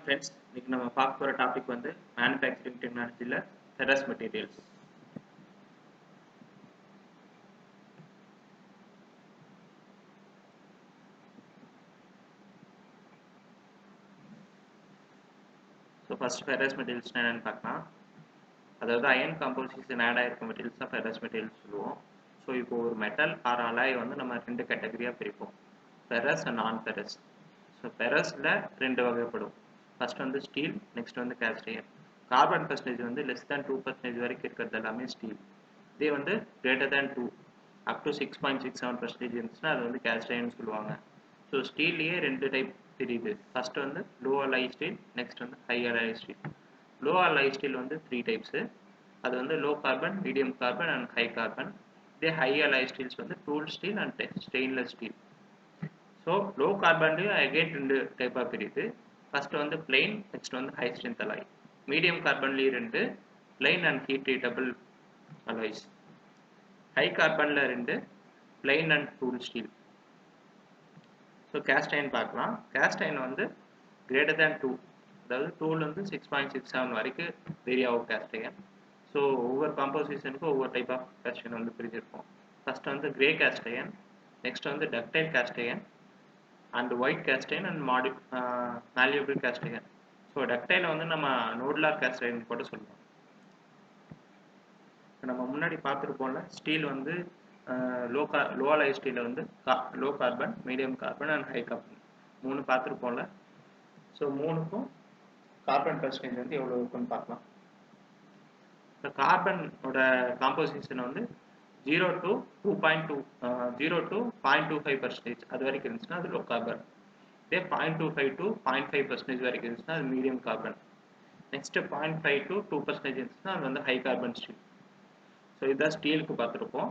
friends, இன்னைக்கு நம்ம பார்க்க போற டாபிக் வந்து manufacturing technologyல ferrous materials. So first ferrous materials என்னன்னு பார்க்கலாம். அதாவது அயன் காம்போசிஷன் ஆட் ஆயிருக்க மெட்டீரியல்ஸ் தான் ferrous materials சொல்லுவோம். ஸோ இப்போ ஒரு மெட்டல் ஆர் அலாய் வந்து நம்ம ரெண்டு கேட்டகரியாக பிரிப்போம், ferrous அண்ட் நான் ferrous. ஸோ ferrousல ரெண்டு வகைப்படும். ஃபர்ஸ்ட் வந்து ஸ்டீல், நெக்ஸ்ட் வந்து காஸ்ட் அயன். கார்பன் பர்சன்டேஜ் வந்து லெஸ் தேன் 2% வரைக்கும் இருக்கிறது எல்லாமே ஸ்டீல். இதே வந்து கிரேட்டர் தேன் 2 அப் டு 6.67% இருந்துச்சுன்னா அது வந்து காஸ்ட் அயன் சொல்லுவாங்க. ஸோ ஸ்டீல்லையே ரெண்டு டைப் தெரியுது. ஃபர்ஸ்ட் வந்து லோ அலாய் ஸ்டீல், நெக்ஸ்ட் வந்து high alloy steel. Low alloy steel வந்து 3 டைப்ஸ். அது வந்து low carbon, medium carbon and high carbon. இதே ஹை அலாய் ஸ்டீல்ஸ் வந்து tool steel and stainless steel. So low கார்பன்லேயே அகைன் ரெண்டு டைப்பாக பிரியுது. ஃபர்ஸ்ட் வந்து பிளெயின், நெக்ஸ்ட் வந்து ஹை ஸ்ட்ரென்த் அலாய். மீடியம் கார்பன்லேயே ரெண்டு, plain and heat treatable alloys. High கார்பனில் ரெண்டு, plain and tool steel. So cast iron பார்க்கலாம். கேஸ்ட் அயன் வந்து கிரேட்டர் தேன் 2, அதாவது 2லேருந்து 6.67 வரைக்கும் வேரி ஆகும் கேஸ்ட் அயன். ஸோ ஒவ்வொரு காம்போசிஷனுக்கும் ஒவ்வொரு டைப் ஆஃப் கேஸ்ட் அயன் வந்து பிரிச்சிருப்போம். ஃபர்ஸ்ட் வந்து கிரே கேஸ்ட் அயன், நெக்ஸ்ட் வந்து ductile cast iron and white cast iron and malleable cast iron. So ductile வந்து நம்ம nodular cast iron கூட சொல்லுவோம். நம்ம முன்னாடி பார்த்துருப்போம்ல, ஸ்டீல் வந்து லோ அலாய் ஸ்டீல் வந்து low carbon, medium carbon and high carbon மூணு பார்த்துருப்போம்ல. ஸோ மூணுக்கும் கார்பன் பர்சன்டேஜ் வந்து எவ்வளோ இருக்குன்னு பார்க்கலாம். இப்போ கார்பனோட காம்போசிஷன் வந்து 0 to 0.25% அது வரைக்கும் இருந்துச்சுன்னா அது லோ கார்பன். இதே 0.25 to 0.5% வரைக்கும் இருந்துச்சுன்னா அது மீடியம் கார்பன். நெக்ஸ்ட் 0.5 to 2% இருந்துச்சுன்னா அது வந்து ஹை கார்பன் ஸ்டீல். ஸோ இதுதான் ஸ்டீலுக்கு பார்த்துருப்போம்.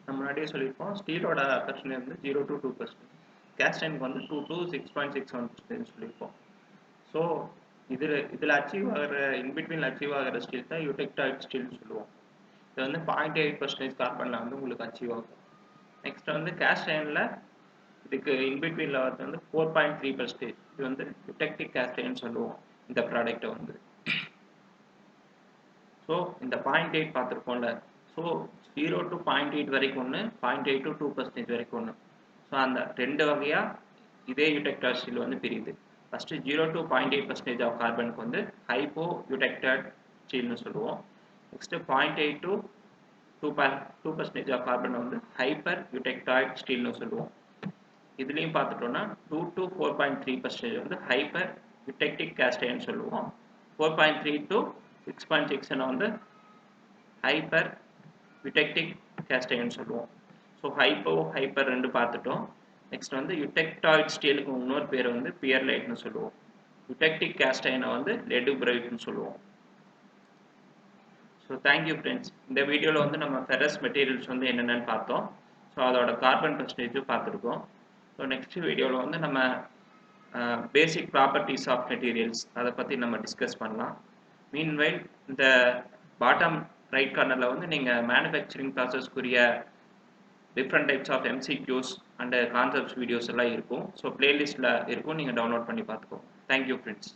நம்ம முன்னாடியே சொல்லியிருப்போம், ஸ்டீலோட பர்சன்டேஜ் வந்து 0 to 2%. கேஸ்ட் அயனுக்கு வந்து 2 to 6.61% சொல்லியிருப்போம். ஸோ இதில் அச்சீவ் ஆகிற, இன்பிட்வீனில் அச்சீவ் ஆகிற ஸ்டீல் தான் யூடெக்டைட் ஸ்டீல்னு சொல்லுவோம். இது வந்து 0.8% கார்பனில் வந்து உங்களுக்கு அச்சீவ் ஆகும். நெக்ஸ்ட் வந்து கேஸ்ட் அயனில் இதுக்கு இன்பிட்வீனில் வரது வந்து 4.3%. இது வந்து யூடெக்டிக் கேஸ்ட் அயன் சொல்லுவோம் இந்த ப்ராடக்டை வந்து. ஸோ இந்த 0.8 பார்த்துருப்போம்ல, ஸோ 0 to 0.8 வரைக்கும் ஒன்று, 0.8 to 2% வரைக்கும் ஒன்று. ஸோ அந்த ரெண்டு வகையாக இதே யூடெக்டாய்ட் ஸ்டீல் வந்து பிரியுது. ஃபஸ்ட்டு 0 to 0.8% ஆஃப் கார்பனுக்கு வந்து ஹைப்போ யூடெக்டாய்ட் ஸ்டீல்னு சொல்லுவோம். நெக்ஸ்ட் 0.8 to 2% ஆஃப் கார்பன் வந்து ஹைப்பர் யூடெக்டாய்ட் ஸ்டீல்னு சொல்லுவோம். இதுலேயும் பார்த்துட்டோம்னா 2 to 4.3% வந்து ஹைப்பர் யூடெக்டிக் கேஸ்ட் அயன் சொல்லுவோம். 4.3 to 6.6 வந்து ஹைப்பர் யூடெக்டிக் கேஸ்ட் அயன் சொல்லுவோம். ஸோ ஹைப்பர் ரெண்டு பார்த்துட்டோம். நெக்ஸ்ட் வந்து யூடெக்டாய்ட் ஸ்டீலுக்கு இன்னொரு பேர் வந்து பியர்லைட்னு சொல்லுவோம். யூடெக்டிக் கேஸ்ட் அயனை வந்து லெடுபிரைட்னு சொல்லுவோம். So thank you friends. இந்த வீடியோவில் வந்து நம்ம ஃபெரஸ் மெட்டீரியல்ஸ் வந்து என்னென்னு பார்த்தோம். ஸோ அதோட கார்பன் பர்சன்டேஜும் பார்த்துருக்கோம். ஸோ நெக்ஸ்ட் வீடியோவில் வந்து நம்ம பேசிக் ப்ராப்பர்ட்டிஸ் ஆஃப் மெட்டீரியல்ஸ் அதை பற்றி நம்ம டிஸ்கஸ் பண்ணலாம். மீன்வைல் இந்த பாட்டம் ரைட் கார்னரில் வந்து நீங்கள் மேனுஃபேக்சரிங் ப்ராசஸ்க்குரிய different types of MCQs and concepts videos எல்லாம் இருக்கும். ஸோ பிளேலிஸ்ட்டில் இருக்கும், நீங்கள் டவுன்லோட் பண்ணி பார்த்துக்கோங்க. Thank you friends.